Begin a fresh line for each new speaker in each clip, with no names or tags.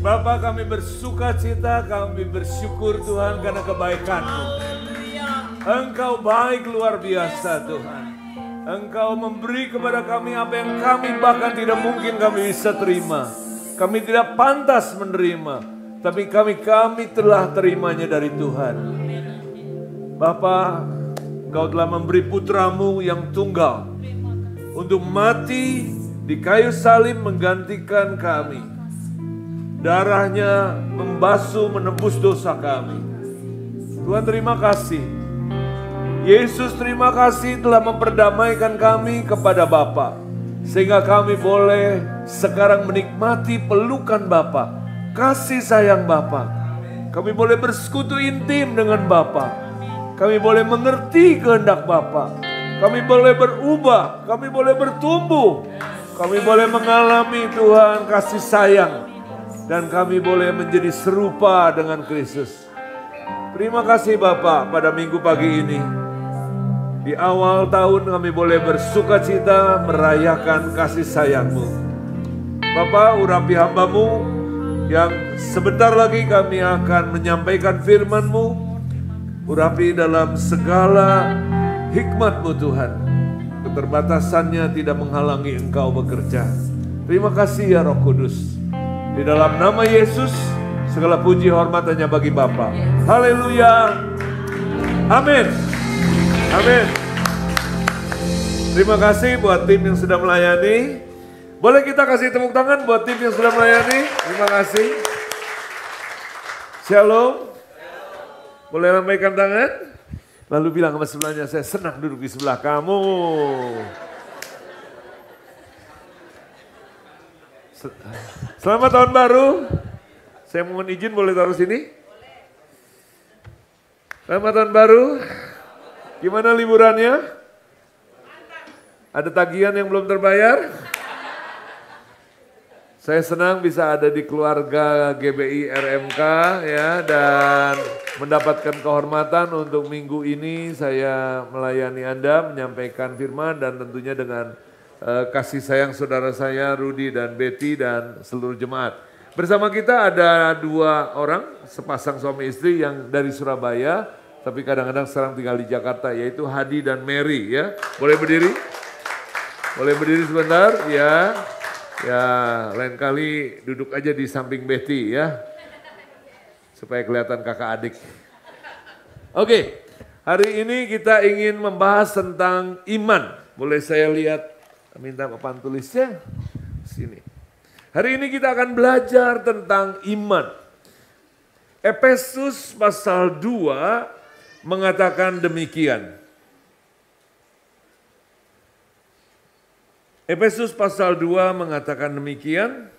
Bapa, kami bersuka cita, kami bersyukur Tuhan karena kebaikan-Mu. Engkau baik luar biasa Tuhan. Engkau memberi kepada kami apa yang kami bahkan tidak mungkin kami bisa terima. Kami tidak pantas menerima, tapi kami telah terimanya dari Tuhan. Bapa, Engkau telah memberi putra-Mu yang tunggal untuk mati di kayu salib menggantikan kami. Darahnya membasuh menembus dosa kami. Tuhan, terima kasih. Yesus, terima kasih telah memperdamaikan kami kepada Bapa, sehingga kami boleh sekarang menikmati pelukan Bapa, kasih sayang Bapa. Kami boleh bersekutu intim dengan Bapa. Kami boleh mengerti kehendak Bapa. Kami boleh berubah, kami boleh bertumbuh. Kami boleh mengalami Tuhan kasih sayang. Dan kami boleh menjadi serupa dengan Kristus. Terima kasih Bapa pada minggu pagi ini. Di awal tahun kami boleh bersuka cita merayakan kasih sayang-Mu. Bapa, urapi hamba-Mu yang sebentar lagi kami akan menyampaikan firman-Mu. Urapi dalam segala hikmat-Mu Tuhan. Keterbatasannya tidak menghalangi Engkau bekerja. Terima kasih ya Roh Kudus. Di dalam nama Yesus, segala puji hormat hanya bagi Bapa. Haleluya. Amin. Amin. Terima kasih buat tim yang sudah melayani. Boleh kita kasih tepuk tangan buat tim yang sudah melayani. Terima kasih. Shalom. Boleh lambaikan tangan. Lalu bilang sama sebelahnya, saya senang duduk di sebelah kamu. Selamat tahun baru. Saya mohon izin boleh taruh sini. Selamat tahun baru. Gimana liburannya? Ada tagihan yang belum terbayar? Saya senang bisa ada di keluarga GBI RMK ya, dan mendapatkan kehormatan untuk minggu ini saya melayani Anda, menyampaikan firman dan tentunya dengan kasih sayang saudara saya Rudi dan Betty dan seluruh jemaat. Bersama kita ada 2 orang, sepasang suami istri yang dari Surabaya, tapi kadang-kadang sekarang tinggal di Jakarta, yaitu Hadi dan Mary ya. Boleh berdiri? Boleh berdiri sebentar ya. Ya, lain kali duduk aja di samping Betty ya. Supaya kelihatan kakak adik. Oke, hari ini kita ingin membahas tentang iman. Boleh saya lihat, minta papan tulisnya? Sini. Hari ini kita akan belajar tentang iman. Efesus pasal 2 mengatakan demikian. Efesus pasal 2 mengatakan demikian.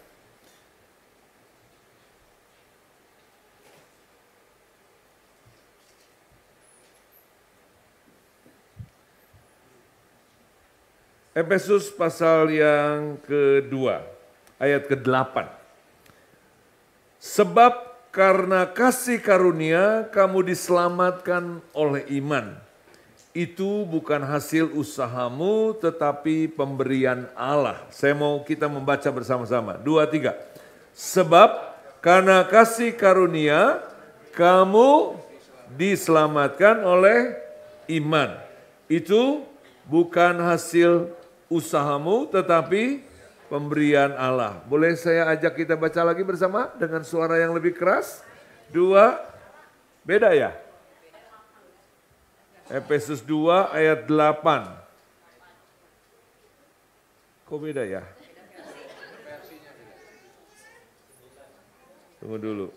Efesus pasal yang kedua, ayat ke-8. Sebab karena kasih karunia kamu diselamatkan oleh iman. Itu bukan hasil usahamu tetapi pemberian Allah. Saya mau kita membaca bersama-sama. 2, 3. Sebab karena kasih karunia kamu diselamatkan oleh iman. Itu bukan hasil usahamu tetapi pemberian Allah. Boleh saya ajak kita baca lagi bersama dengan suara yang lebih keras? 2, beda ya? Efesus 2 ayat 8. Kok beda ya? Tunggu dulu.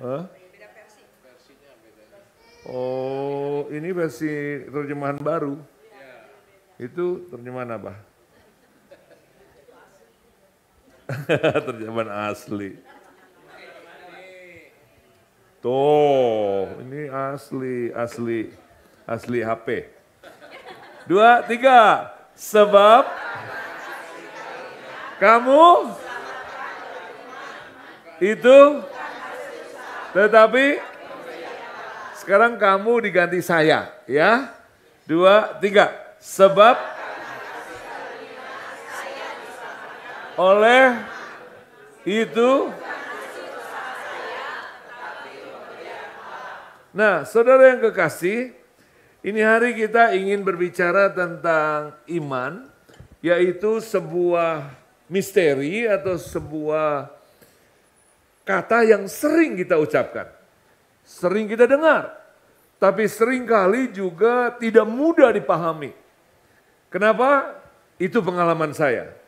Hah? Oh, ini versi terjemahan baru. Itu terjemahan apa? Terjemahan asli. Tuh, ini asli HP. 2, 3. Sebab kamu itu, tetapi sekarang kamu diganti saya, ya. 2, 3. Sebab Oleh itu, nah saudara yang kekasih, ini hari kita ingin berbicara tentang iman, yaitu sebuah misteri atau sebuah kata yang sering kita ucapkan, sering kita dengar, tapi seringkali juga tidak mudah dipahami. Kenapa? Itu pengalaman saya.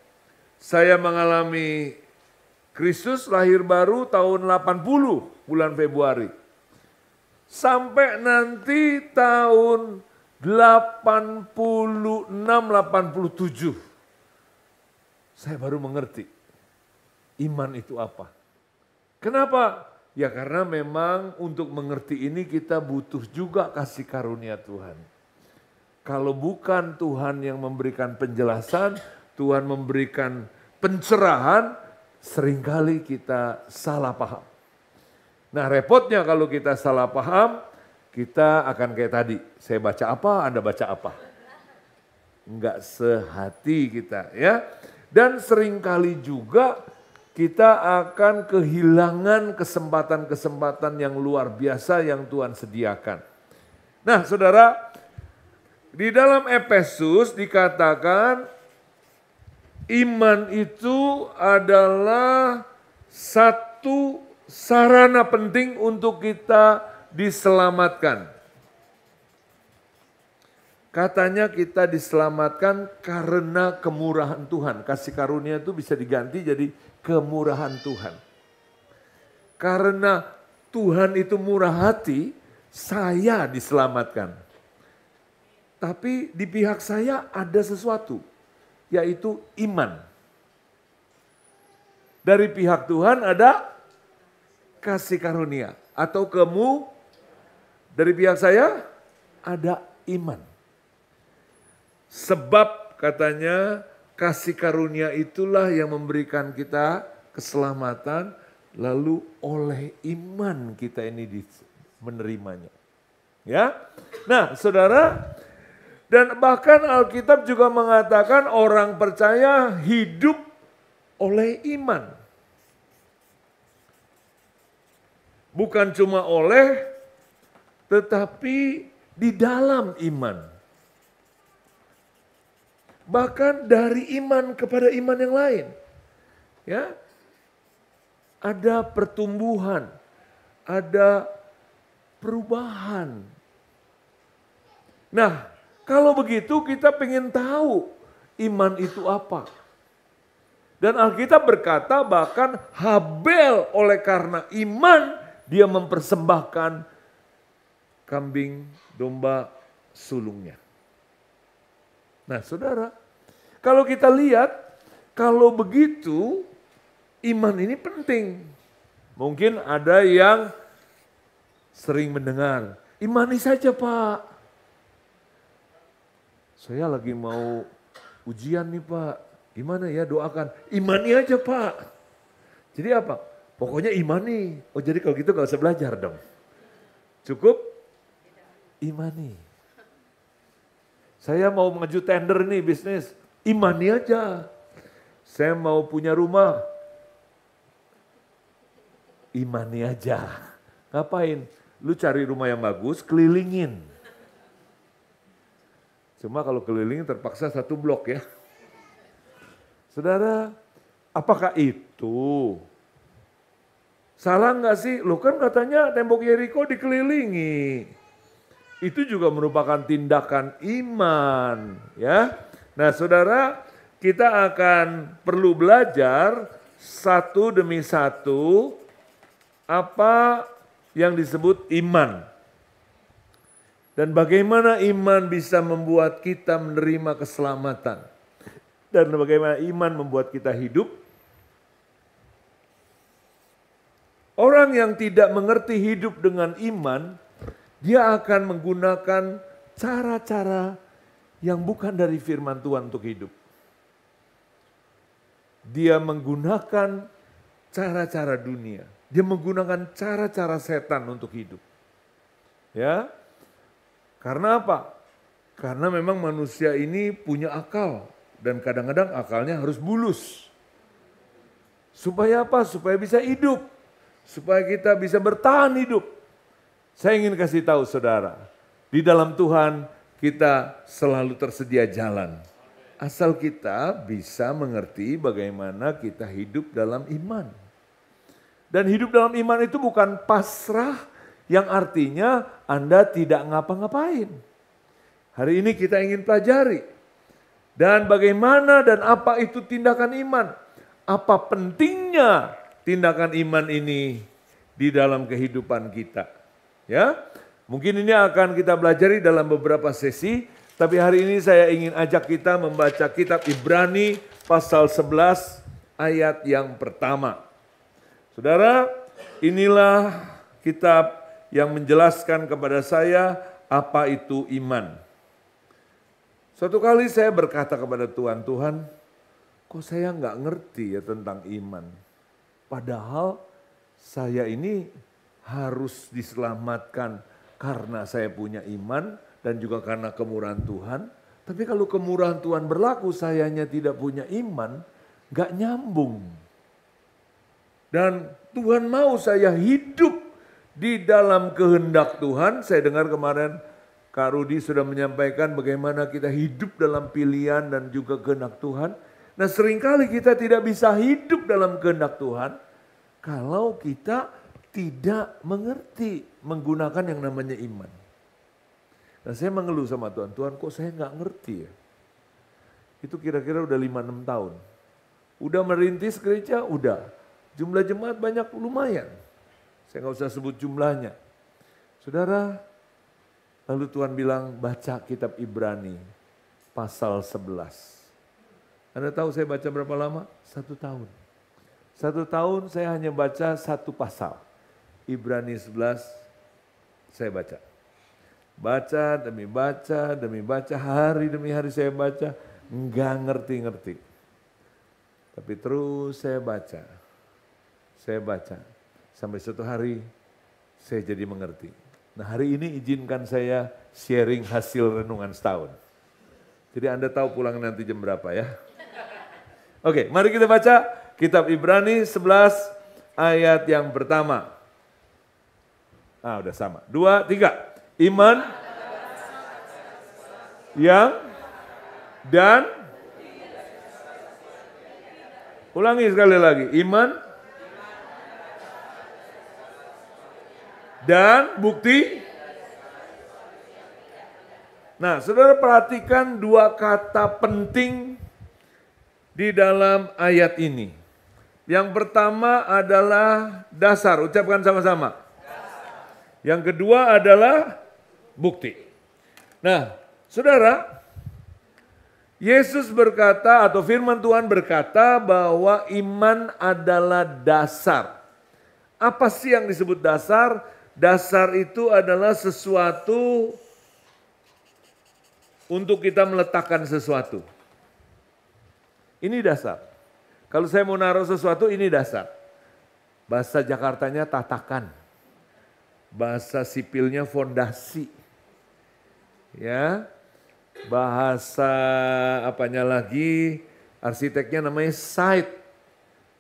Saya mengalami Kristus lahir baru tahun 80 bulan Februari. Sampai nanti tahun 86-87. Saya baru mengerti iman itu apa. Kenapa? Ya karena memang untuk mengerti ini kita butuh juga kasih karunia Tuhan. Kalau bukan Tuhan yang memberikan penjelasan, Tuhan memberikan pencerahan, seringkali kita salah paham. Nah repotnya kalau kita salah paham, kita akan kayak tadi. Saya baca apa, Anda baca apa. Enggak sehati kita ya. Dan seringkali juga kita akan kehilangan kesempatan-kesempatan yang luar biasa yang Tuhan sediakan. Nah saudara, di dalam Efesus dikatakan iman itu adalah satu sarana penting untuk kita diselamatkan. Katanya kita diselamatkan karena kemurahan Tuhan. Kasih karunia itu bisa diganti jadi kemurahan Tuhan. Karena Tuhan itu murah hati, saya diselamatkan. Tapi di pihak saya ada sesuatu, yaitu iman. Dari pihak Tuhan ada kasih karunia atau dari pihak saya ada iman. Sebab katanya kasih karunia itulah yang memberikan kita keselamatan, lalu oleh iman kita ini menerimanya. Ya. Nah, saudara, dan bahkan Alkitab juga mengatakan orang percaya hidup oleh iman. Bukan cuma oleh, tetapi di dalam iman. Bahkan dari iman kepada iman yang lain. Ya. Ada pertumbuhan, ada perubahan. Nah, kalau begitu kita pengen tahu iman itu apa. Dan Alkitab berkata bahkan Habel oleh karena iman dia mempersembahkan kambing domba sulungnya. Nah saudara, kalau kita lihat, kalau begitu iman ini penting. Mungkin ada yang sering mendengar, imani saja Pak. Saya lagi mau ujian nih Pak, gimana ya doakan, imani aja Pak. Jadi apa? Pokoknya imani. Oh jadi kalau gitu gak usah belajar dong. Cukup imani. Saya mau maju tender nih bisnis, imani aja. Saya mau punya rumah, imani aja. Ngapain? Lu cari rumah yang bagus, kelilingin. Cuma kalau keliling terpaksa satu blok ya. Saudara, apakah itu? Salah nggak sih? Loh kan katanya tembok Yeriko dikelilingi. Itu juga merupakan tindakan iman. Ya. Nah saudara, kita akan perlu belajar satu demi satu apa yang disebut iman. Dan bagaimana iman bisa membuat kita menerima keselamatan. Dan bagaimana iman membuat kita hidup. Orang yang tidak mengerti hidup dengan iman, dia akan menggunakan cara-cara yang bukan dari firman Tuhan untuk hidup. Dia menggunakan cara-cara dunia. Dia menggunakan cara-cara setan untuk hidup. Ya. Karena apa? Karena memang manusia ini punya akal dan kadang-kadang akalnya harus bulus. Supaya apa? Supaya bisa hidup. Supaya kita bisa bertahan hidup. Saya ingin kasih tahu saudara, di dalam Tuhan kita selalu tersedia jalan. Asal kita bisa mengerti bagaimana kita hidup dalam iman. Dan hidup dalam iman itu bukan pasrah yang artinya Anda tidak ngapa-ngapain. Hari ini kita ingin pelajari. Dan bagaimana dan apa itu tindakan iman. Apa pentingnya tindakan iman ini di dalam kehidupan kita. Ya, mungkin ini akan kita pelajari dalam beberapa sesi, tapi hari ini saya ingin ajak kita membaca kitab Ibrani pasal 11 ayat yang pertama. Saudara, inilah kitab yang menjelaskan kepada saya apa itu iman. Suatu kali saya berkata kepada Tuhan, Tuhan, kok saya nggak ngerti ya tentang iman. Padahal saya ini harus diselamatkan karena saya punya iman dan juga karena kemurahan Tuhan. Tapi kalau kemurahan Tuhan berlaku, sayanya tidak punya iman, gak nyambung. Dan Tuhan mau saya hidup di dalam kehendak Tuhan. Saya dengar kemarin Kak Rudi sudah menyampaikan bagaimana kita hidup dalam pilihan dan juga kehendak Tuhan. Nah, seringkali kita tidak bisa hidup dalam kehendak Tuhan kalau kita tidak mengerti menggunakan yang namanya iman. Dan saya mengeluh sama Tuhan, Tuhan kok saya nggak ngerti ya. Itu kira-kira udah 5-6 tahun. Udah merintis gereja, udah. Jumlah jemaat banyak lumayan. Saya nggak usah sebut jumlahnya. Saudara, lalu Tuhan bilang baca kitab Ibrani pasal 11. Anda tahu saya baca berapa lama? 1 tahun. 1 tahun saya hanya baca 1 pasal. Ibrani 11 saya baca. Baca demi baca, hari demi hari saya baca, enggak ngerti-ngerti. Tapi terus saya baca, sampai suatu hari saya jadi mengerti. Nah, hari ini izinkan saya sharing hasil renungan setahun. Jadi Anda tahu pulang nanti jam berapa ya. Oke, mari kita baca kitab Ibrani 11 ayat yang pertama. Udah sama. 2, 3. Iman yang dan ulangi sekali lagi. Iman dan bukti. Nah, saudara perhatikan 2 kata penting di dalam ayat ini. Yang pertama adalah dasar, ucapkan sama-sama. Yang kedua adalah bukti. Nah, saudara, Yesus berkata atau firman Tuhan berkata bahwa iman adalah dasar. Apa sih yang disebut dasar? Dasar itu adalah sesuatu untuk kita meletakkan sesuatu. Ini dasar. Kalau saya mau naruh sesuatu, ini dasar. Bahasa Jakartanya tatakan. Bahasa sipilnya fondasi. Ya. Bahasa apanya lagi, arsiteknya namanya site.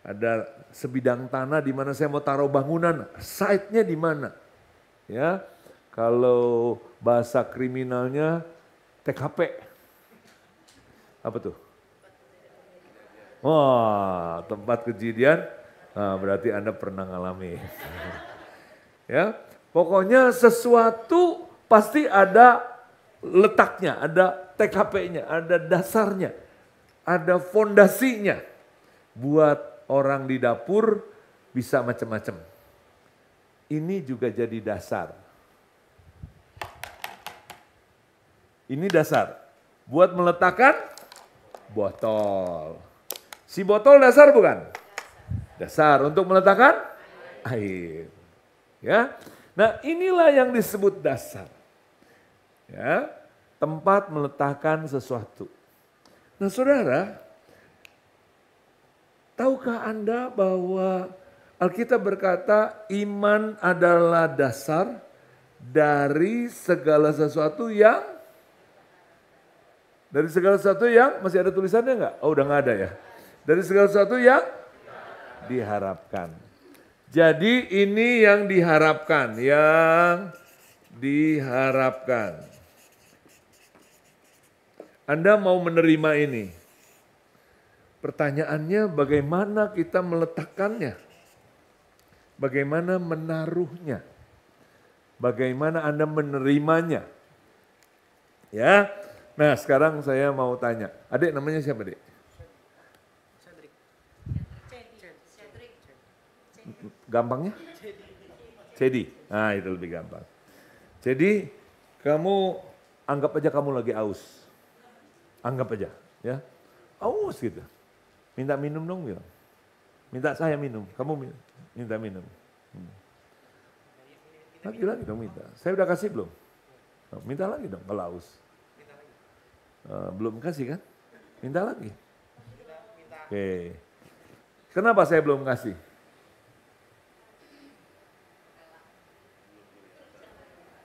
Ada sebidang tanah di mana saya mau taruh bangunan, site-nya di mana? Ya. Kalau bahasa kriminalnya TKP. Apa tuh? Wah, tempat kejadian. Nah, berarti Anda pernah ngalami. Ya. Pokoknya sesuatu pasti ada letaknya, ada TKP-nya, ada dasarnya, ada fondasinya. Buat orang di dapur bisa macam-macam. Ini juga jadi dasar. Ini dasar. Buat meletakkan botol. Si botol dasar bukan? Dasar untuk meletakkan air. Ya. Nah, inilah yang disebut dasar. Ya, tempat meletakkan sesuatu. Nah, saudara, tahukah Anda bahwa Alkitab berkata iman adalah dasar dari segala sesuatu yang masih ada tulisannya enggak? Oh, udah enggak ada ya. Dari segala sesuatu yang diharapkan. Jadi ini yang diharapkan, Anda mau menerima ini. Pertanyaannya bagaimana kita meletakkannya? Bagaimana menaruhnya? Bagaimana Anda menerimanya? Ya. Nah, sekarang saya mau tanya. Adik namanya siapa, Dek? Gampangnya? Cedi. Nah, itu lebih gampang. Jadi, kamu anggap aja kamu lagi aus. Anggap aja, ya. Aus gitu. Minta minum dong, bilang. Minta saya minum, kamu minta minum. Lagi dong minta. Saya udah kasih belum? Minta lagi dong kalau aus. Belum kasih kan? Minta lagi. Oke. Kenapa saya belum kasih?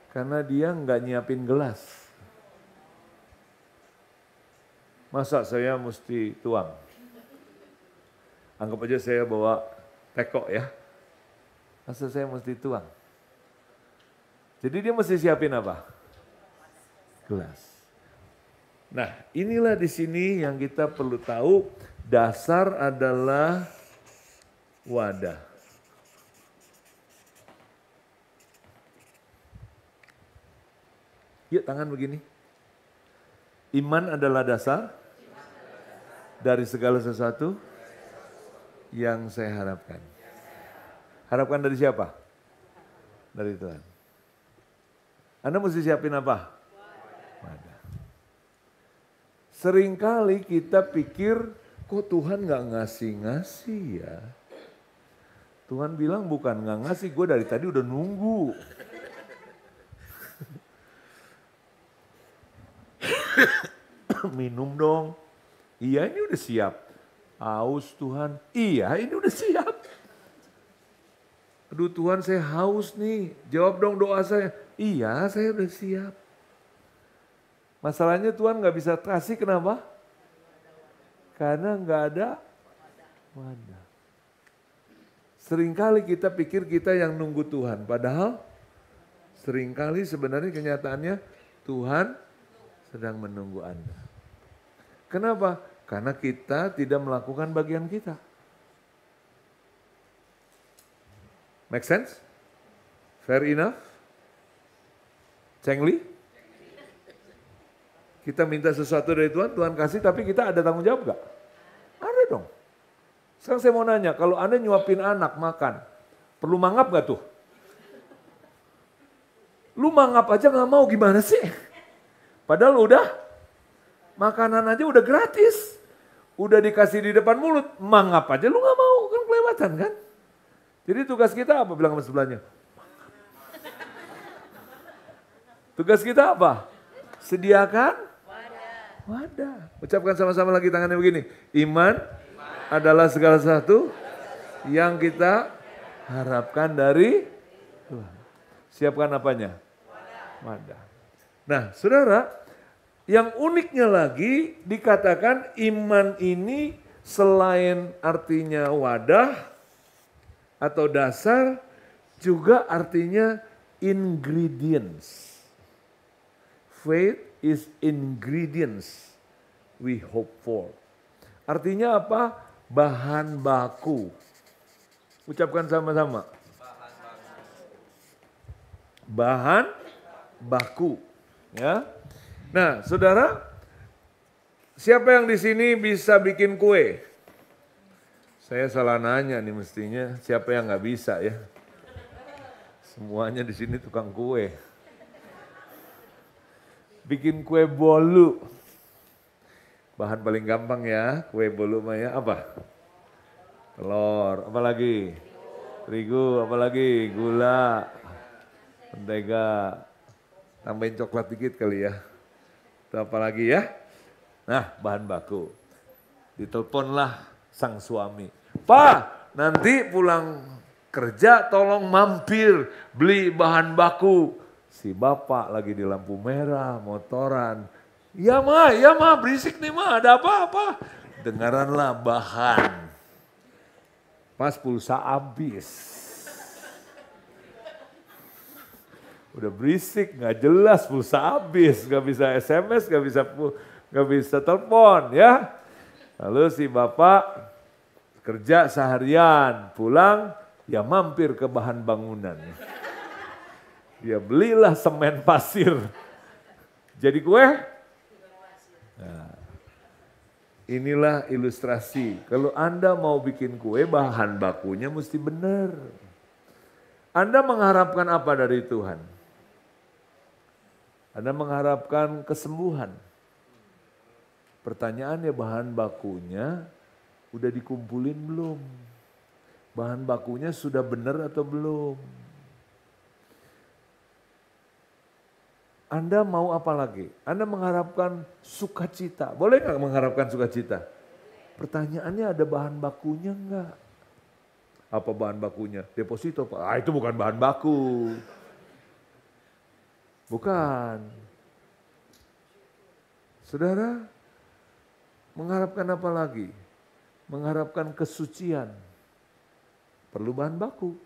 Karena dia nggak nyiapin gelas. Masa saya mesti tuang? Anggap aja saya bawa teko ya. Masa saya mesti tuang? Jadi dia mesti siapin apa? Gelas. Nah, inilah di sini yang kita perlu tahu, dasar adalah wadah. Yuk tangan begini. Iman adalah dasar dari segala sesuatu yang saya harapkan. Harapkan dari siapa? Dari Tuhan. Anda mesti siapin apa? Wadah. Seringkali kita pikir, kok Tuhan gak ngasih-ngasih ya? Tuhan bilang bukan gak ngasih, gue dari tadi udah nunggu. Minum dong. Iya ini udah siap. Haus Tuhan. Iya ini udah siap. Aduh Tuhan saya haus nih. Jawab dong doa saya. Iya saya udah siap. Masalahnya Tuhan gak bisa kasih kenapa? Karena gak ada wadah. Seringkali kita pikir kita yang nunggu Tuhan. Padahal seringkali sebenarnya kenyataannya Tuhan sedang menunggu Anda. Kenapa? Karena kita tidak melakukan bagian kita. Make sense? Fair enough? Cengli? Kita minta sesuatu dari Tuhan, Tuhan kasih tapi kita ada tanggung jawab gak? Ada dong. Sekarang saya mau nanya, kalau Anda nyuapin anak makan, perlu mangap gak tuh? Lu mangap aja gak mau gimana sih? Padahal udah, makanan aja udah gratis. Udah dikasih di depan mulut, mangap aja lu gak mau, kan kelewatan kan? Jadi tugas kita apa bilang sama sebelahnya? Tugas kita apa? Sediakan wadah. Ucapkan sama-sama lagi tangannya begini. Iman adalah segala sesuatu yang kita harapkan dari Tuhan. Siapkan apanya? Wadah. Nah saudara, yang uniknya lagi dikatakan iman ini selain artinya wadah atau dasar, juga artinya ingredients. Faith is ingredients we hope for. Artinya apa? Bahan baku. Ucapkan sama-sama. Bahan baku. Ya. Nah, saudara, siapa yang di sini bisa bikin kue? Saya salah nanya nih mestinya, siapa yang nggak bisa ya? Semuanya di sini tukang kue. Bikin kue bolu. Bahan paling gampang ya, kue bolu mah ya apa? Telur, apa lagi? Terigu, apa lagi? Gula, mentega. Tambahin coklat dikit kali ya. Itu apa lagi ya? Nah, bahan baku. Diteleponlah sang suami. Pak, nanti pulang kerja tolong mampir beli bahan baku. Si bapak lagi di lampu merah, motoran. Ya ma, berisik nih ma, ada apa-apa. Dengaranlah bahan. Pas pulsa habis. Udah berisik, nggak jelas, pulsa habis, nggak bisa SMS, nggak bisa telepon ya. Lalu si bapak kerja seharian, pulang ya mampir ke bahan bangunan. Dia belilah semen pasir. Jadi kue. Nah, inilah ilustrasi. Kalau Anda mau bikin kue, bahan bakunya mesti benar. Anda mengharapkan apa dari Tuhan? Anda mengharapkan kesembuhan. Pertanyaannya, bahan bakunya udah dikumpulin belum? Bahan bakunya sudah benar atau belum? Anda mau apa lagi? Anda mengharapkan sukacita. Boleh nggak mengharapkan sukacita? Pertanyaannya, ada bahan bakunya enggak? Apa bahan bakunya? Deposito, Pak. Itu bukan bahan baku. Bukan. Saudara, mengharapkan apa lagi? Mengharapkan kesucian. Perlu bahan baku.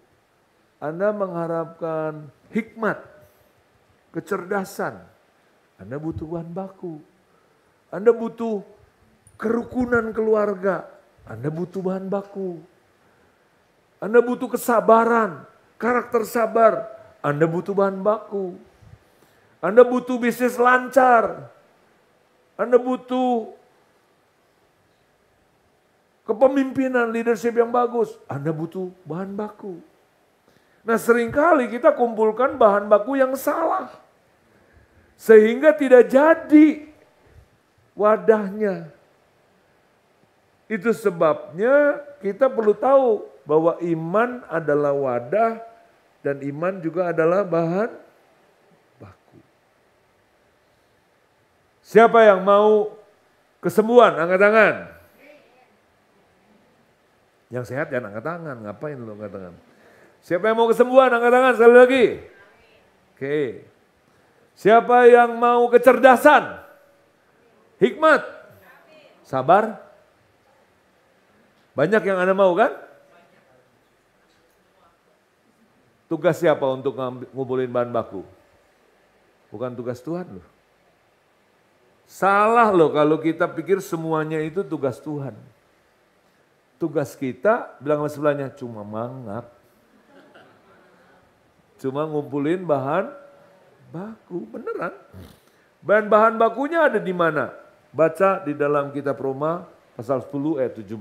Anda mengharapkan hikmat, kecerdasan. Anda butuh bahan baku. Anda butuh kerukunan keluarga. Anda butuh bahan baku. Anda butuh kesabaran, karakter sabar. Anda butuh bahan baku. Anda butuh bisnis lancar. Anda butuh kepemimpinan, leadership yang bagus. Anda butuh bahan baku. Nah, seringkali kita kumpulkan bahan baku yang salah. Sehingga tidak jadi wadahnya. Itu sebabnya kita perlu tahu bahwa iman adalah wadah dan iman juga adalah bahan baku. Siapa yang mau kesembuhan? Angkat tangan. Yang sehat jangan angkat tangan. Ngapain lu angkat tangan? Siapa yang mau kesembuhan? Angkat tangan sekali lagi. Oke. Siapa yang mau kecerdasan? Hikmat? Sabar? Banyak yang Anda mau kan? Tugas siapa untuk ngumpulin bahan baku? Bukan tugas Tuhan loh. Salah loh kalau kita pikir semuanya itu tugas Tuhan. Tugas kita, bilang sama sebelahnya, cuma mangap. Cuma ngumpulin bahan baku, beneran. Bahan bakunya ada di mana? Baca di dalam kitab Roma pasal 10 ayat 17.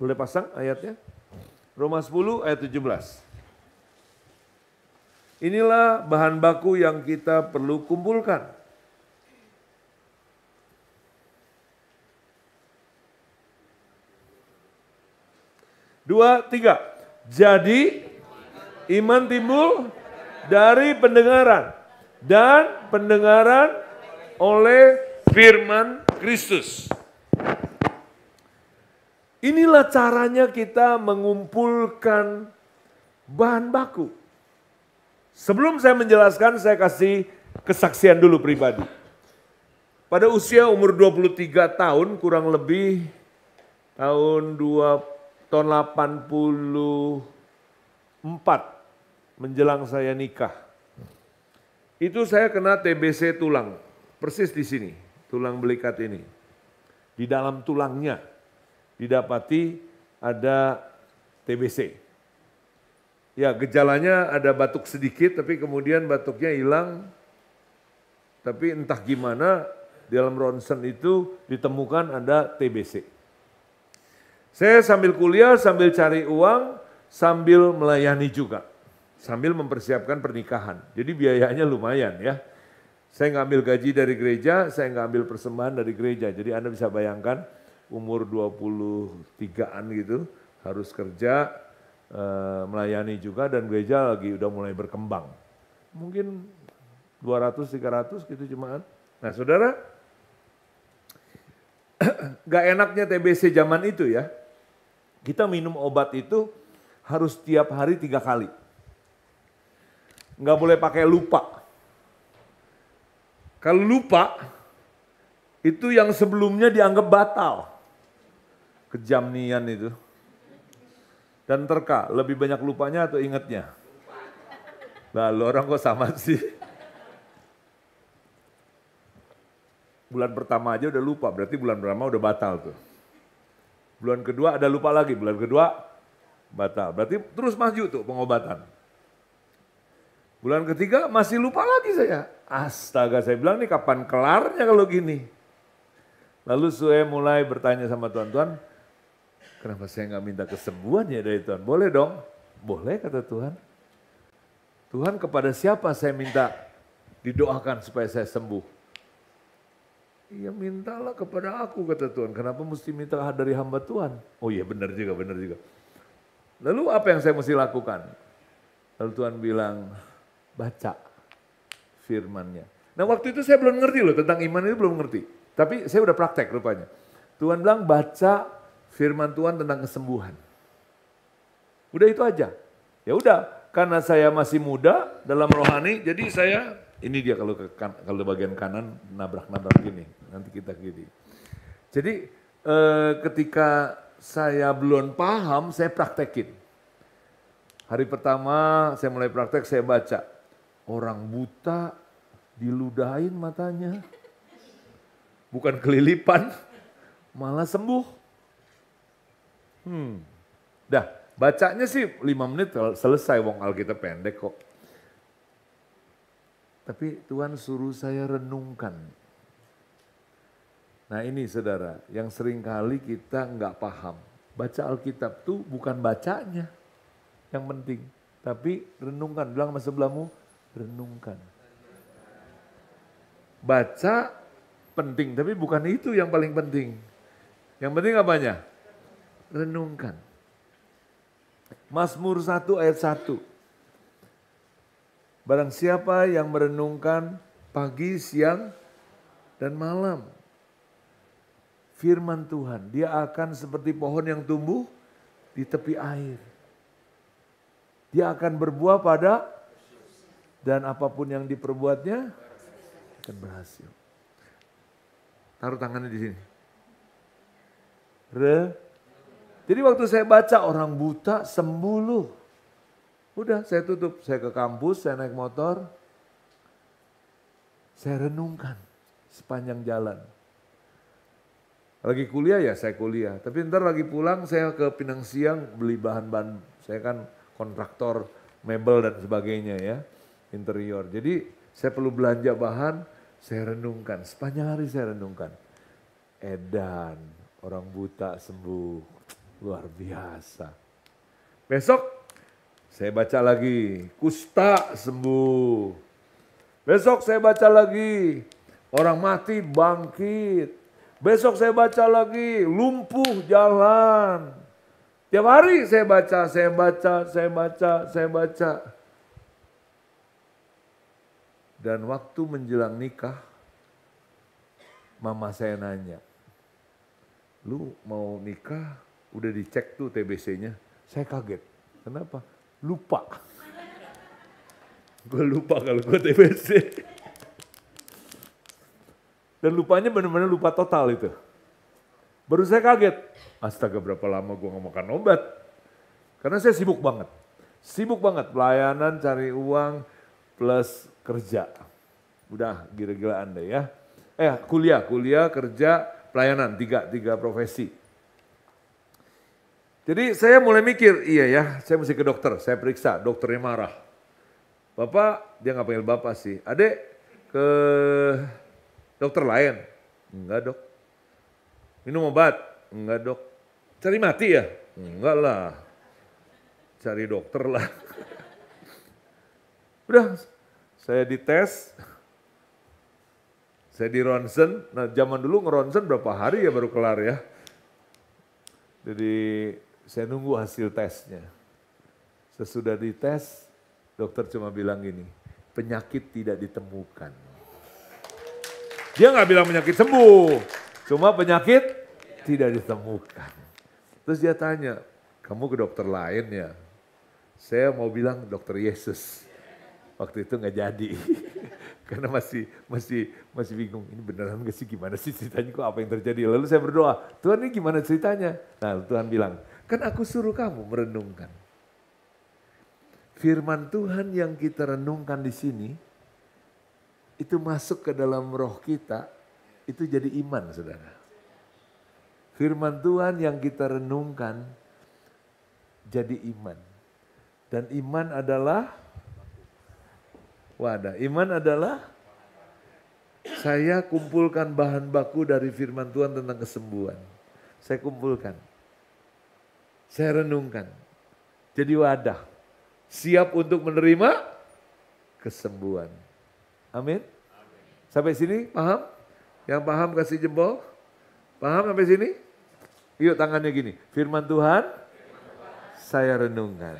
Boleh pasang ayatnya? Roma 10 ayat 17. Inilah bahan baku yang kita perlu kumpulkan. Dua, tiga. Jadi iman timbul dari pendengaran dan pendengaran oleh firman Kristus. Inilah caranya kita mengumpulkan bahan baku. Sebelum saya menjelaskan, saya kasih kesaksian dulu pribadi. Pada usia umur 23 tahun, kurang lebih tahun 84 menjelang saya nikah. Itu saya kena TBC tulang, persis di sini, tulang belikat ini. Di dalam tulangnya didapati ada TBC. Ya, gejalanya ada batuk sedikit, tapi kemudian batuknya hilang. Tapi entah gimana, di dalam ronsen itu ditemukan ada TBC. Saya sambil kuliah, sambil cari uang, sambil melayani juga. Sambil mempersiapkan pernikahan. Jadi biayanya lumayan ya. Saya ngambil gaji dari gereja, saya ngambil persembahan dari gereja. Jadi Anda bisa bayangkan umur 23-an gitu, harus kerja, melayani juga, dan gereja lagi udah mulai berkembang. Mungkin 200-300 gitu jemaat. Nah saudara, gak enaknya TBC zaman itu ya, kita minum obat itu harus tiap hari 3 kali. Nggak boleh pakai lupa. Kalau lupa, itu yang sebelumnya dianggap batal. Kejam nian itu. Dan terka, lebih banyak lupanya atau ingatnya? Lalu orang kok sama sih? Bulan pertama aja udah lupa, berarti bulan pertama udah batal tuh. Bulan kedua ada lupa lagi, bulan kedua batal. Berarti terus maju tuh pengobatan. Bulan ketiga masih lupa lagi saya. Astaga, saya bilang nih kapan kelarnya kalau gini. Lalu saya mulai bertanya sama Tuhan, Tuhan kenapa saya nggak minta kesembuhan ya dari Tuhan? Boleh dong? Boleh kata Tuhan. Tuhan kepada siapa saya minta didoakan supaya saya sembuh? Iya mintalah kepada aku kata Tuhan. Kenapa mesti minta dari hamba Tuhan? Oh iya benar juga, benar juga. Lalu apa yang saya mesti lakukan? Lalu Tuhan bilang, baca firman-Nya. Nah waktu itu saya belum ngerti loh tentang iman itu belum ngerti. Tapi saya udah praktek rupanya. Tuhan bilang baca firman Tuhan tentang kesembuhan. Udah itu aja. Ya udah, karena saya masih muda dalam rohani, jadi saya ini dia kalau bagian kanan nabrak-nabrak gini, nanti kita gini. Jadi ketika saya belum paham, saya praktekin. Hari pertama saya mulai praktek, saya baca. Orang buta diludahin matanya. Bukan kelilipan, malah sembuh. Dah, bacanya sih 5 menit selesai, wong Alkitab pendek kok. Tapi Tuhan suruh saya renungkan. Nah ini saudara, yang seringkali kita nggak paham. Baca Alkitab tuh bukan bacanya yang penting. Tapi renungkan, bilang sama sebelahmu, renungkan. Baca penting, tapi bukan itu yang paling penting. Yang penting apanya? Renungkan. Mazmur 1 ayat 1. Barang siapa yang merenungkan pagi, siang, dan malam. Firman Tuhan, dia akan seperti pohon yang tumbuh di tepi air. Dia akan berbuah pada, dan apapun yang diperbuatnya akan berhasil. Taruh tangannya di sini. Jadi waktu saya baca orang buta sembuh loh. Udah saya tutup, saya ke kampus, saya naik motor. Saya renungkan sepanjang jalan. Lagi kuliah ya saya kuliah, tapi ntar lagi pulang saya ke Pinang Siang beli bahan-bahan. Saya kan kontraktor mebel dan sebagainya ya, interior. Jadi saya perlu belanja bahan, saya renungkan, sepanjang hari saya renungkan. Edan, orang buta sembuh, luar biasa. Besok saya baca lagi, kusta sembuh. Besok saya baca lagi, orang mati bangkit. Besok saya baca lagi, lumpuh jalan. Tiap hari saya baca, saya baca, saya baca, saya baca. Dan waktu menjelang nikah, mama saya nanya, lu mau nikah udah dicek tuh TBC-nya? Saya kaget, kenapa? Lupa. Gue lupa kalau gue TBC. Dan lupanya benar-benar lupa total itu. Baru saya kaget, astaga berapa lama gue gak makan obat. Karena saya sibuk banget. Sibuk banget, pelayanan, cari uang, plus kerja. Udah gila-gilaan deh ya. Kuliah, kerja, pelayanan, tiga profesi. Jadi saya mulai mikir, iya ya saya mesti ke dokter, saya periksa, dokternya marah. Bapak, dia gak panggil bapak sih, adek ke dokter lain? Enggak dok. Minum obat? Enggak dok. Cari mati ya? Enggak lah. Cari dokter lah. Udah, saya dites. Saya di ronsen. Nah zaman dulu ngeronsen berapa hari ya baru kelar ya. Jadi saya nunggu hasil tesnya. Sesudah dites, dokter cuma bilang gini, penyakit tidak ditemukan. Dia nggak bilang penyakit sembuh, cuma penyakit tidak ditemukan. Terus dia tanya, kamu ke dokter lain ya? Saya mau bilang dokter Yesus. Waktu itu nggak jadi, Karena masih bingung, ini beneran gak sih, gimana sih ceritanya, kok apa yang terjadi. Lalu saya berdoa, Tuhan ini gimana ceritanya? Nah Tuhan bilang, kan aku suruh kamu merenungkan. Firman Tuhan yang kita renungkan di sini, itu masuk ke dalam roh kita, itu jadi iman saudara. Firman Tuhan yang kita renungkan, jadi iman. Dan iman adalah wadah. Iman adalah saya kumpulkan bahan baku dari firman Tuhan tentang kesembuhan. Saya kumpulkan. Saya renungkan. Jadi wadah. Siap untuk menerima kesembuhan. Amin. Sampai sini paham? Yang paham kasih jempol. Paham sampai sini? Yuk tangannya gini. Firman Tuhan, saya renungkan.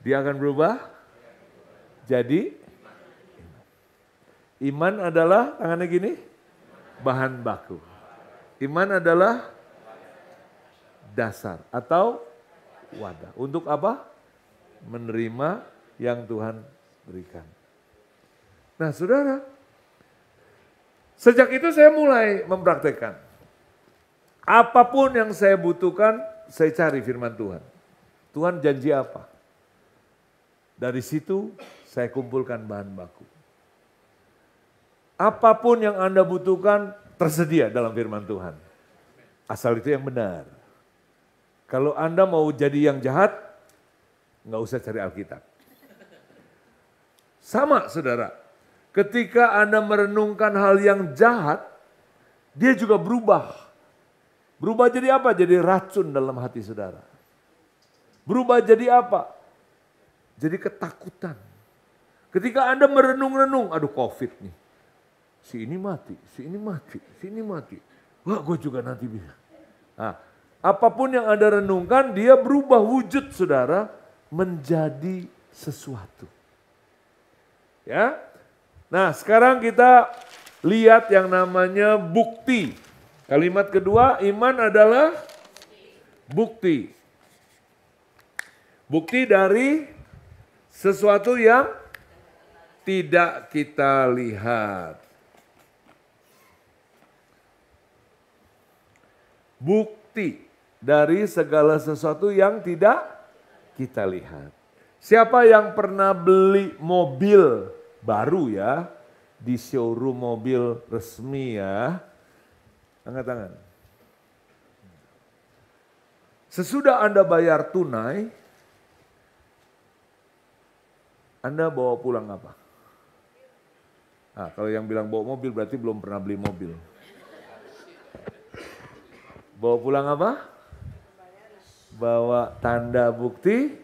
Dia akan berubah jadi iman adalah, tangannya gini, bahan baku. Iman adalah dasar atau wadah. Untuk apa? Menerima yang Tuhan berikan. Nah saudara, sejak itu saya mulai mempraktekkan. Apapun yang saya butuhkan, saya cari firman Tuhan. Tuhan janji apa? Dari situ saya kumpulkan bahan baku. Apapun yang Anda butuhkan tersedia dalam firman Tuhan. Asal itu yang benar. Kalau Anda mau jadi yang jahat, nggak usah cari Alkitab. Sama saudara, ketika Anda merenungkan hal yang jahat, dia juga berubah. Berubah jadi apa? Jadi racun dalam hati saudara. Berubah jadi apa? Jadi ketakutan. Ketika Anda merenung-renung, aduh COVID nih. Si ini mati, si ini mati, si ini mati. Wah gue juga nanti bisa. Nah, apapun yang Anda renungkan, dia berubah wujud saudara menjadi sesuatu. Ya. Nah sekarang kita lihat yang namanya bukti. Kalimat kedua, iman adalah bukti. Bukti dari sesuatu yang tidak kita lihat. Bukti dari segala sesuatu yang tidak kita lihat. Siapa yang pernah beli mobil baru ya, di showroom mobil resmi ya, angkat tangan. Sesudah Anda bayar tunai, Anda bawa pulang apa? Nah, kalau yang bilang bawa mobil berarti belum pernah beli mobil. Bawa pulang apa? Bawa tanda bukti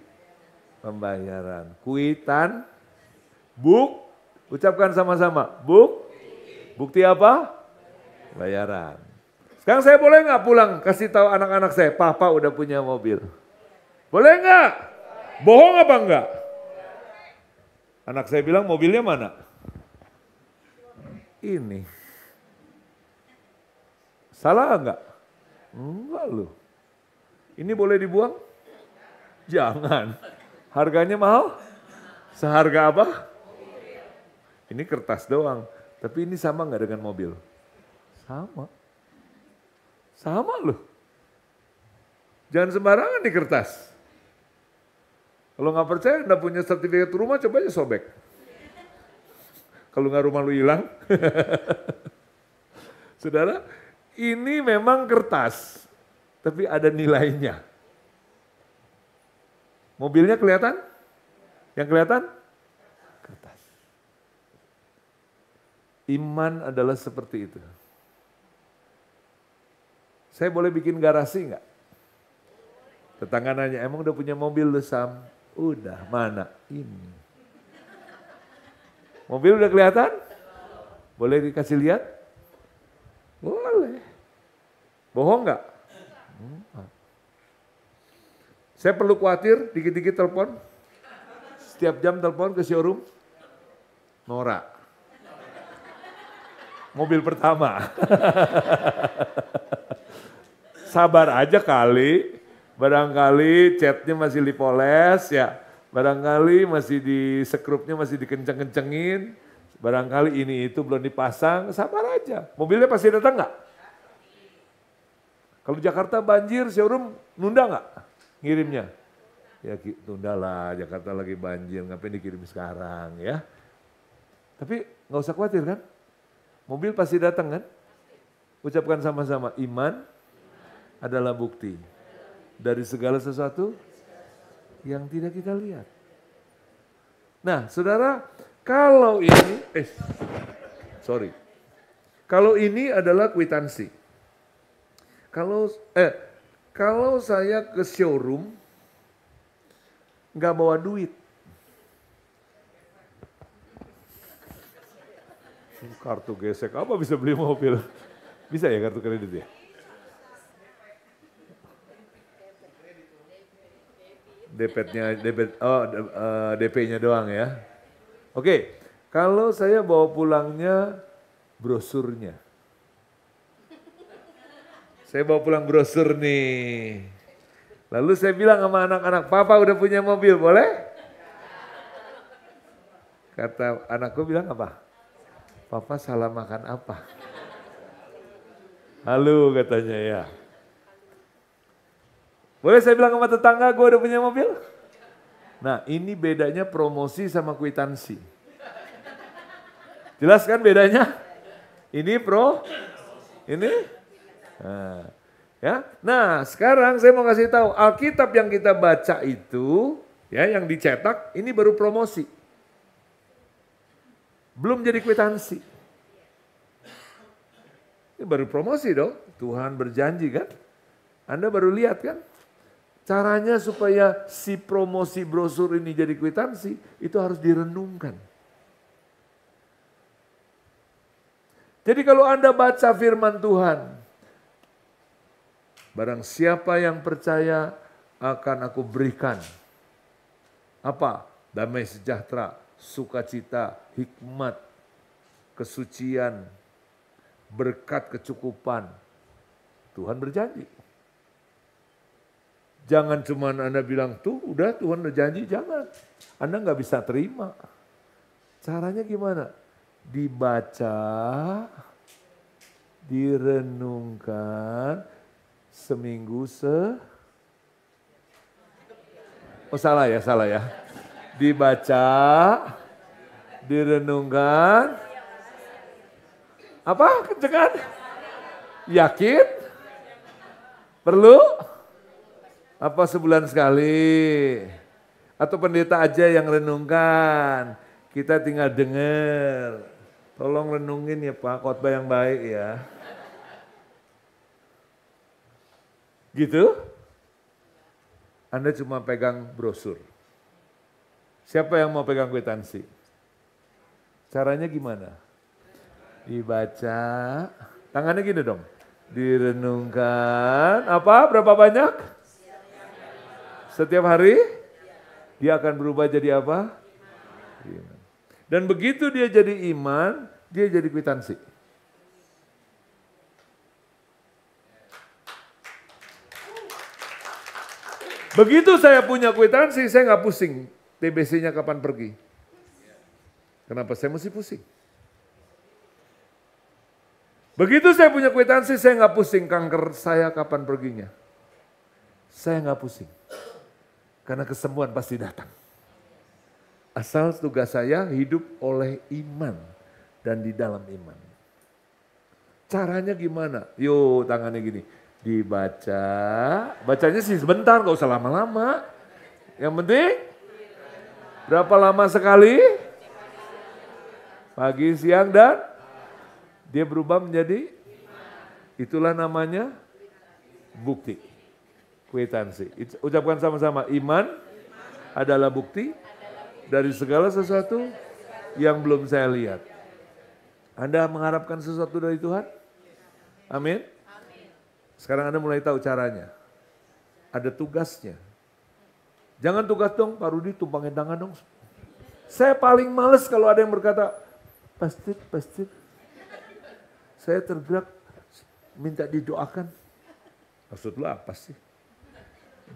pembayaran. Kuitan, ucapkan sama-sama. Bukti apa? Bayaran. Sekarang saya boleh nggak pulang kasih tahu anak-anak saya, papa udah punya mobil. Boleh nggak? Bohong apa enggak? Anak saya bilang mobilnya mana? Ini. Salah enggak? Enggak loh. Ini boleh dibuang? Jangan. Harganya mahal? Seharga apa? Ini kertas doang. Tapi ini sama enggak dengan mobil? Sama. Sama loh. Jangan sembarangan di kertas. Kalau nggak percaya, Anda punya sertifikat rumah, coba aja sobek. Kalau nggak rumah lu hilang. Saudara, ini memang kertas, tapi ada nilainya. Mobilnya kelihatan? Yang kelihatan? Kertas. Iman adalah seperti itu. Saya boleh bikin garasi nggak? Tetangga nanya, emang udah punya mobil lu Sam? Udah, mana? Ini. Mobil udah kelihatan? Boleh dikasih lihat? Boleh. Bohong nggak? Saya perlu khawatir, dikit-dikit telepon. Setiap jam telepon ke showroom. Nora. Mobil pertama. Sabar aja kali. Barangkali catnya masih dipoles ya, barangkali masih di sekrupnya masih dikenceng-kencengin, Barangkali ini itu belum dipasang, sabar aja. Mobilnya pasti datang nggak? Kalau Jakarta banjir, showroom nunda nggak ngirimnya? Ya tunda lah, Jakarta lagi banjir, ngapain dikirim sekarang ya. Tapi nggak usah khawatir kan, mobil pasti datang kan. Ucapkan sama-sama, iman adalah bukti dari segala sesuatu yang tidak kita lihat. Nah saudara, kalau ini adalah kwitansi. Kalau saya ke showroom nggak bawa duit, kartu gesek apa bisa beli mobil? Bisa ya kartu kredit ya? DP-nya doang ya. Oke, kalau saya bawa pulangnya brosurnya. Saya bawa pulang brosur nih. Lalu saya bilang sama anak-anak, papa udah punya mobil, boleh? Kata anakku bilang apa? Papa salah makan apa? Halo katanya ya. Boleh saya bilang sama tetangga gue udah punya mobil? Nah ini bedanya promosi sama kwitansi. Jelas kan bedanya? Ini ini? Nah, sekarang saya mau kasih tahu Alkitab yang kita baca itu, ya yang dicetak, ini baru promosi. Belum jadi kwitansi. Ini baru promosi dong, Tuhan berjanji kan? Anda baru lihat kan? Caranya supaya si promosi brosur ini jadi kwitansi, itu harus direnungkan. Jadi kalau Anda baca firman Tuhan, barang siapa yang percaya akan aku berikan. Apa? Damai sejahtera, sukacita, hikmat, kesucian, berkat kecukupan. Tuhan berjanji. Jangan cuma Anda bilang, tuh udah Tuhan berjanji, jangan. Anda nggak bisa terima. Caranya gimana? Dibaca, direnungkan, seminggu salah ya. Dibaca, direnungkan. Apa? Kencengan? Yakin? Perlu? Apa sebulan sekali? Atau pendeta aja yang renungkan? Kita tinggal dengar. Tolong renungin ya Pak, khotbah yang baik ya. Gitu? Anda cuma pegang brosur. Siapa yang mau pegang kwitansi? Caranya gimana? Dibaca, tangannya gini dong. Direnungkan, apa? Berapa banyak? Setiap hari? Dia akan berubah jadi apa? Iman. Dan begitu dia jadi iman, dia jadi kwitansi. Begitu saya punya kwitansi, saya nggak pusing. TBC-nya kapan pergi? Kenapa saya mesti pusing? Begitu saya punya kwitansi, saya nggak pusing kanker saya kapan perginya. Saya nggak pusing. Karena kesembuhan pasti datang. Asal tugas saya hidup oleh iman dan di dalam iman. Caranya gimana? Yuk tangannya gini. Dibaca, bacanya sih sebentar, gak usah lama-lama. Yang penting, berapa lama sekali? Pagi, siang, dan dia berubah menjadi, itulah namanya bukti, kwitansi. Ucapkan sama-sama, iman adalah bukti dari segala sesuatu yang belum saya lihat. Anda mengharapkan sesuatu dari Tuhan? Amin. Sekarang Anda mulai tahu caranya. Ada tugasnya. Jangan tugas dong, Pak Rudi tumpangin tangan dong. Saya paling males kalau ada yang berkata, Pastor, saya tergerak minta didoakan. Maksud lu apa sih?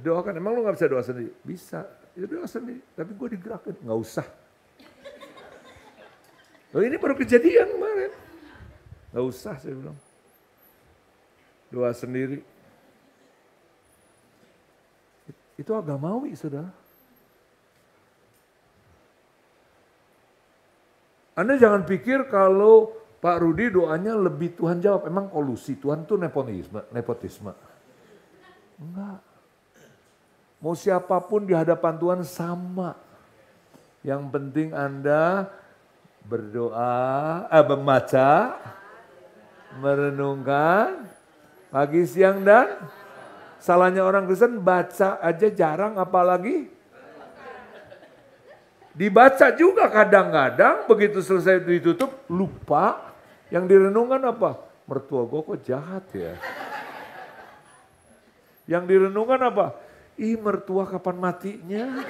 Doakan, emang lu gak bisa doa sendiri? Bisa, ya doa sendiri. Tapi gue digerakin, gak usah. Oh ini baru kejadian kemarin. Gak usah saya bilang. Doa sendiri. Itu agamawi saudara. Anda jangan pikir kalau Pak Rudi doanya lebih Tuhan jawab. Emang kolusi, Tuhan tuh nepotisme. Enggak. Mau siapapun di hadapan Tuhan sama. Yang penting Anda berdoa, membaca, merenungkan, pagi, siang, dan salahnya orang Kristen baca aja jarang, apalagi dibaca juga kadang-kadang, begitu selesai ditutup, lupa. Yang direnungkan apa? Mertua gue kok jahat ya. Yang direnungkan apa? Ih mertua kapan matinya?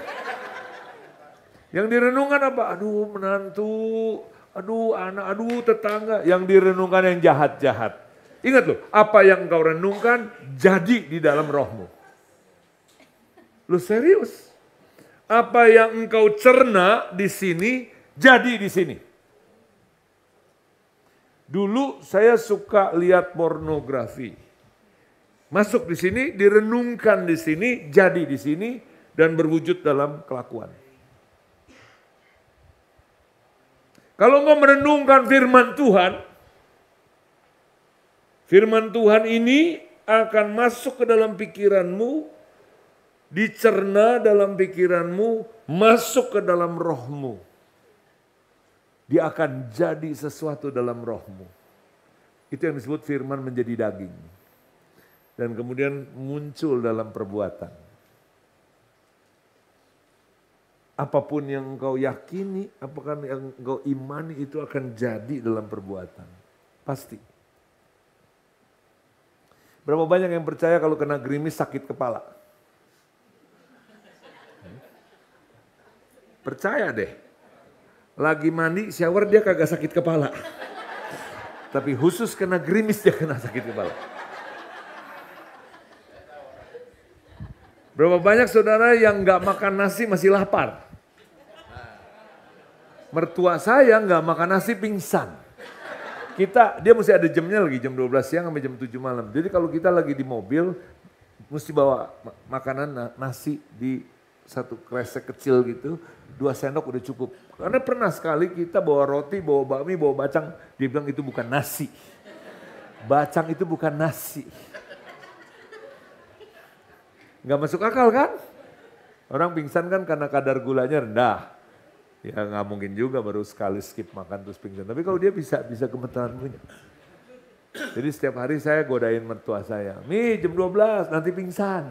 Yang direnungkan apa? Aduh menantu, aduh anak, aduh tetangga. Yang direnungkan yang jahat-jahat. Ingat loh, apa yang engkau renungkan jadi di dalam rohmu. Lu serius? Apa yang engkau cerna di sini, jadi di sini. Dulu saya suka lihat pornografi. Masuk di sini, direnungkan di sini, jadi di sini, dan berwujud dalam kelakuan. Kalau engkau merenungkan firman Tuhan ini akan masuk ke dalam pikiranmu, dicerna dalam pikiranmu, masuk ke dalam rohmu. Dia akan jadi sesuatu dalam rohmu. Itu yang disebut firman menjadi daging. Dan kemudian muncul dalam perbuatan. Apapun yang engkau yakini, apapun yang engkau imani itu akan jadi dalam perbuatan. Pasti. Berapa banyak yang percaya kalau kena gerimis sakit kepala? Percaya deh. Lagi mandi, shower dia kagak sakit kepala. Tapi khusus kena gerimis dia kena sakit kepala. Berapa banyak saudara yang gak makan nasi masih lapar? Mertua saya gak makan nasi pingsan. Dia mesti ada jamnya lagi, jam 12 siang sampai jam 7 malam. Jadi kalau kita lagi di mobil, mesti bawa makanan nasi di satu kresek kecil gitu, 2 sendok udah cukup. Karena pernah sekali kita bawa roti, bawa bakmi, bawa bacang, dia bilang itu bukan nasi. Bacang itu bukan nasi. Gak masuk akal kan? Orang pingsan kan karena kadar gulanya rendah. Ya gak mungkin juga baru sekali skip makan terus pingsan. Tapi kalau dia bisa gemeteran punya. Jadi setiap hari saya godain mertua saya. Mi jam 12 nanti pingsan.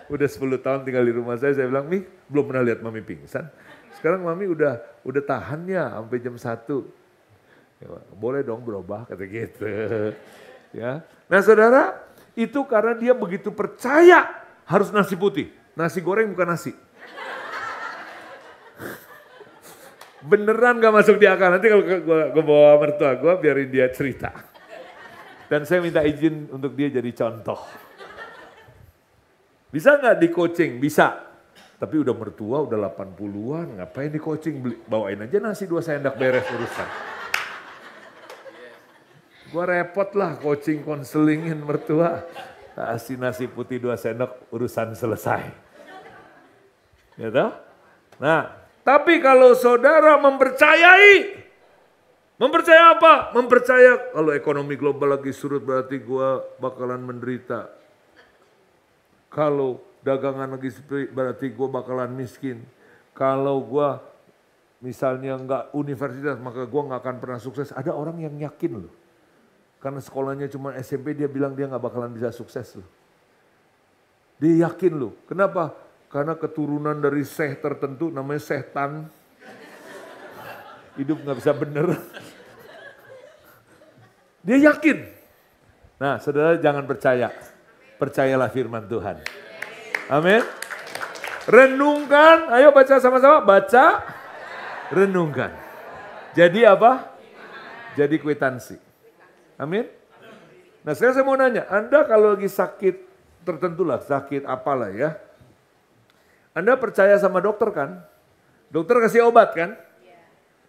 Udah 10 tahun tinggal di rumah saya bilang, Mi belum pernah lihat mami pingsan. Sekarang mami udah tahan ya sampai jam 1. Ya, boleh dong berubah kata gitu. Ya. Nah saudara, itu karena dia begitu percaya harus nasi putih. Nasi goreng bukan nasi. Beneran gak masuk di akal. Nanti kalau gue bawa mertua gue biarin dia cerita. Dan saya minta izin untuk dia jadi contoh. Bisa gak di coaching? Bisa. Tapi udah mertua udah 80-an. Ngapain di coaching? Bawain aja nasi 2 sendok beres urusan. Gue repot lah coaching konselingin mertua. Kasih nasi putih 2 sendok urusan selesai. Gitu? Nah, tapi kalau saudara mempercayai. Mempercaya apa? Mempercaya kalau ekonomi global lagi surut berarti gue bakalan menderita. Kalau dagangan lagi sepi berarti gue bakalan miskin. Kalau gue misalnya nggak universitas maka gue nggak akan pernah sukses. Ada orang yang yakin loh. Karena sekolahnya cuma SMP dia bilang dia gak bakalan bisa sukses loh. Dia yakin loh. Kenapa? Karena keturunan dari syekh tertentu namanya setan. Hidup gak bisa bener. Dia yakin. Nah saudara jangan percaya. Percayalah firman Tuhan. Amin. Renungkan. Ayo baca sama-sama. Baca. Renungkan. Jadi apa? Jadi kwitansi. Amin. Nah sekarang saya mau nanya, Anda kalau lagi sakit tertentu lah, sakit apalah ya. Anda percaya sama dokter kan? Dokter kasih obat kan?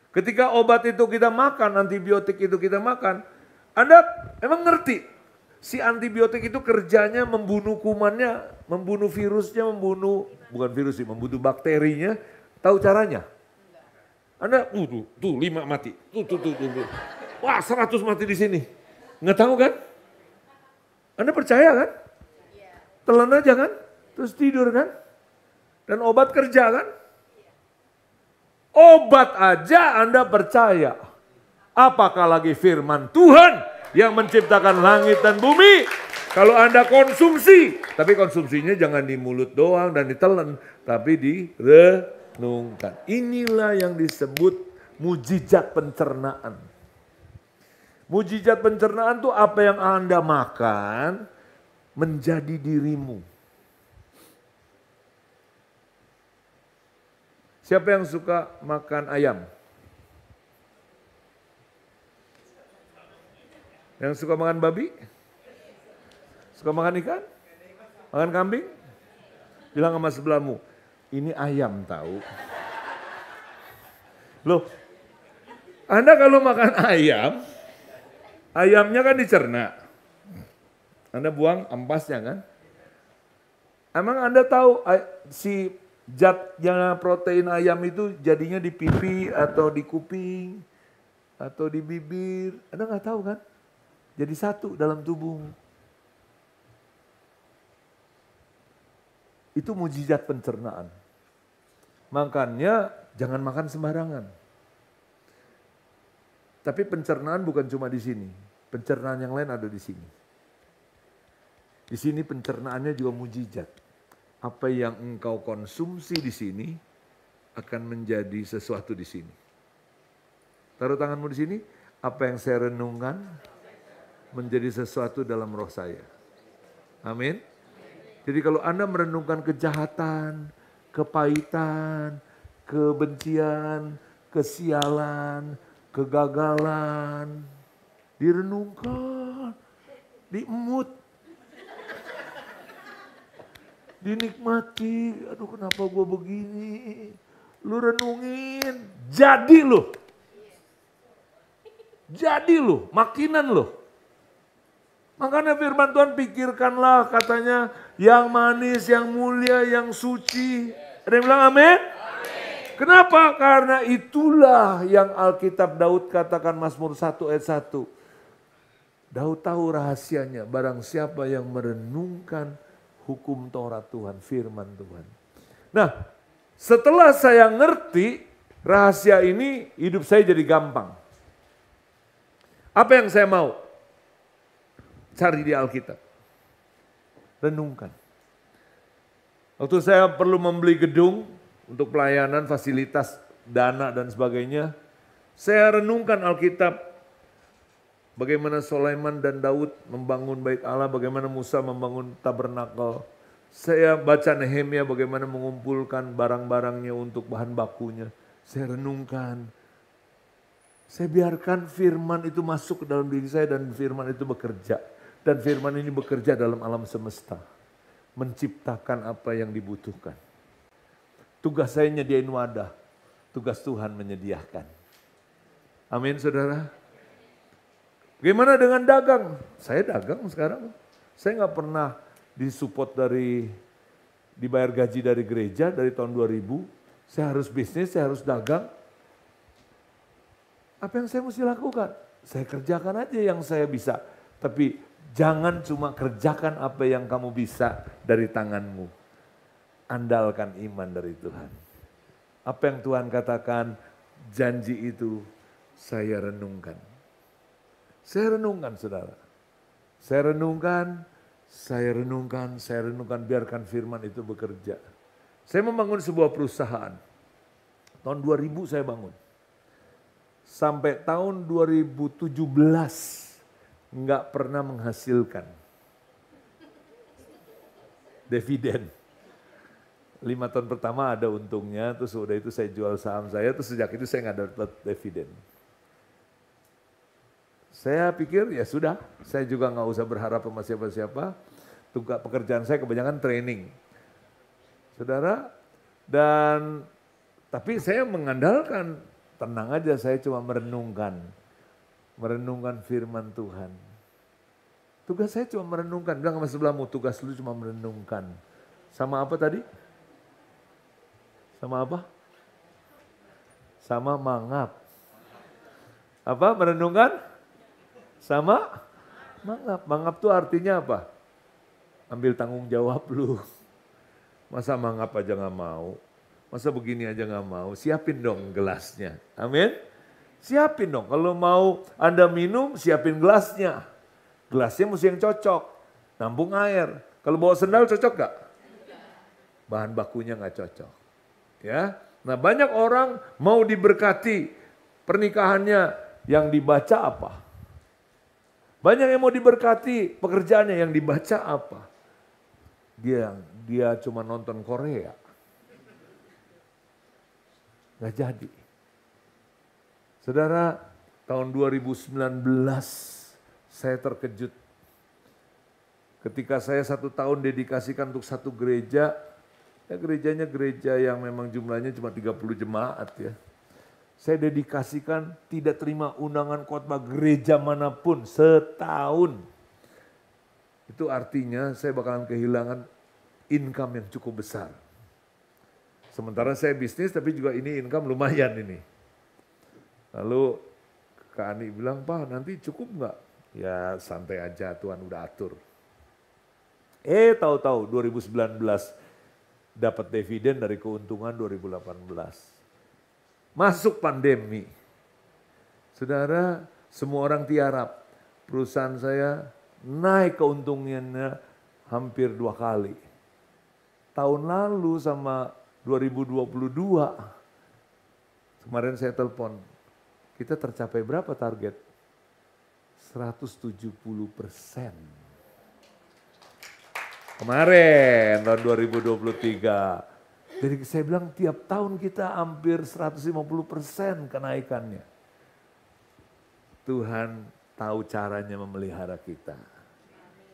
Ketika obat itu kita makan, antibiotik itu kita makan, Anda emang ngerti si antibiotik itu kerjanya membunuh kumannya, membunuh virusnya, bukan virus sih, membunuh bakterinya. Tahu caranya? Anda, tuh 5 mati, tuh. Wah 100 mati di sini. Nggak tahu kan? Anda percaya kan? Telan aja kan? Terus tidur kan? Dan obat kerja kan? Obat aja Anda percaya. Apakah lagi firman Tuhan yang menciptakan langit dan bumi? Kalau Anda konsumsi, tapi konsumsinya jangan di mulut doang dan ditelan, tapi direnungkan. Inilah yang disebut mujizat pencernaan. Mujizat pencernaan itu apa yang Anda makan menjadi dirimu. Siapa yang suka makan ayam? Yang suka makan babi? Suka makan ikan? Makan kambing? Bilang sama sebelahmu, ini ayam tahu. Loh, Anda kalau makan ayam, ayamnya kan dicerna. Anda buang ampasnya kan? Emang Anda tahu si zatnya protein ayam itu jadinya di pipi atau di kuping atau di bibir? Anda nggak tahu kan? Jadi satu dalam tubuh. Itu mujizat pencernaan. Makanya jangan makan sembarangan. Tapi pencernaan bukan cuma di sini. Pencernaan yang lain ada di sini. Di sini pencernaannya juga mujizat. Apa yang engkau konsumsi di sini akan menjadi sesuatu di sini. Taruh tanganmu di sini. Apa yang saya renungkan menjadi sesuatu dalam roh saya. Amin. Jadi kalau Anda merenungkan kejahatan, kepahitan, kebencian, kesialan, kegagalan, direnungkan, diemut, dinikmati. Aduh kenapa gue begini? Lu renungin, jadi lu. Jadi lu, makinan lu. Makanya firman Tuhan pikirkanlah katanya yang manis, yang mulia, yang suci. Ada yang bilang amin? Kenapa? Karena itulah yang Alkitab Daud katakan Mazmur 1 ayat 1. Daud tahu rahasianya, barang siapa yang merenungkan hukum Taurat Tuhan, firman Tuhan. Nah, setelah saya ngerti rahasia ini, hidup saya jadi gampang. Apa yang saya mau? Cari di Alkitab. Renungkan. Waktu saya perlu membeli gedung untuk pelayanan, fasilitas, dana dan sebagainya, saya renungkan Alkitab. Bagaimana Sulaiman dan Daud membangun bait Allah, bagaimana Musa membangun tabernakel. Saya baca Nehemia bagaimana mengumpulkan barang-barangnya untuk bahan bakunya. Saya renungkan. Saya biarkan firman itu masuk ke dalam diri saya dan firman itu bekerja. Dan firman ini bekerja dalam alam semesta. Menciptakan apa yang dibutuhkan. Tugas saya nyediain wadah. Tugas Tuhan menyediakan. Amin saudara. Bagaimana dengan dagang? Saya dagang sekarang. Saya nggak pernah disupport dibayar gaji dari gereja dari tahun 2000. Saya harus bisnis, saya harus dagang. Apa yang saya mesti lakukan? Saya kerjakan aja yang saya bisa. Tapi jangan cuma kerjakan apa yang kamu bisa dari tanganmu. Andalkan iman dari Tuhan. Apa yang Tuhan katakan, janji itu saya renungkan. Saya renungkan saudara. Saya renungkan, biarkan firman itu bekerja. Saya membangun sebuah perusahaan. Tahun 2000 saya bangun. Sampai tahun 2017 nggak pernah menghasilkan dividen. 5 tahun pertama ada untungnya, terus udah itu saya jual saham saya, terus sejak itu saya nggak dapat dividen. Saya pikir ya sudah, saya juga nggak usah berharap sama siapa-siapa. Tugas pekerjaan saya kebanyakan training. Saudara, tapi saya mengandalkan tenang aja, saya cuma merenungkan firman Tuhan. Tugas saya cuma merenungkan. Bilang sama sebelahmu, tugas lu cuma merenungkan. Sama apa tadi? Sama apa? Sama mangap. Apa? Merenungkan? Sama mangap. Mangap tuh artinya apa? Ambil tanggung jawab lu. Masa mangap aja gak mau? Masa begini aja gak mau? Siapin dong gelasnya. Amin. Siapin dong. Kalau mau Anda minum, siapin gelasnya. Gelasnya mesti yang cocok. Nampung air. Kalau bawa sendal cocok gak? Bahan bakunya gak cocok. Ya. Nah, banyak orang mau diberkati pernikahannya, yang dibaca apa? Banyak yang mau diberkati pekerjaannya, yang dibaca apa? Dia cuma nonton Korea. Gak jadi. Saudara, tahun 2019 saya terkejut. Ketika saya 1 tahun dedikasikan untuk satu gereja, ya gerejanya gereja yang memang jumlahnya cuma 30 jemaat ya. Saya dedikasikan, tidak terima undangan khotbah gereja manapun setahun. Itu artinya saya bakalan kehilangan income yang cukup besar. Sementara saya bisnis tapi juga ini income lumayan ini. Lalu Kak Ani bilang, Pak nanti cukup nggak? Ya santai aja, Tuhan udah atur. Tahu-tahu 2019 dapat dividen dari keuntungan 2018. Masuk pandemi. Saudara, semua orang tiarap. Perusahaan saya naik keuntungannya hampir 2 kali. Tahun lalu sama 2022, kemarin saya telepon, kita tercapai berapa target? 170%. Kemarin tahun 2023. Jadi saya bilang tiap tahun kita hampir 150% kenaikannya. Tuhan tahu caranya memelihara kita.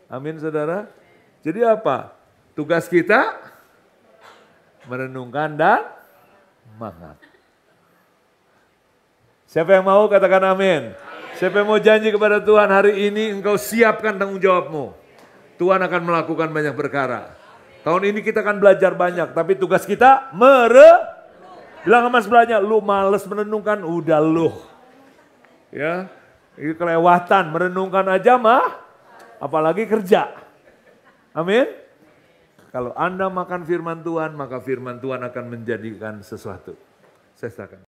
Amin saudara. Jadi apa? Tugas kita merenungkan dan mangap. Siapa yang mau katakan amin? Siapa yang mau janji kepada Tuhan hari ini engkau siapkan tanggung jawabmu. Tuhan akan melakukan banyak perkara. Tahun ini kita akan belajar banyak, tapi tugas kita bilang sama sebelahnya, lu males merenungkan, udah lu. Ya, ini kelewatan, merenungkan aja mah, apalagi kerja. Amin. Kalau Anda makan firman Tuhan, maka firman Tuhan akan menjadikan sesuatu. Saya serahkan.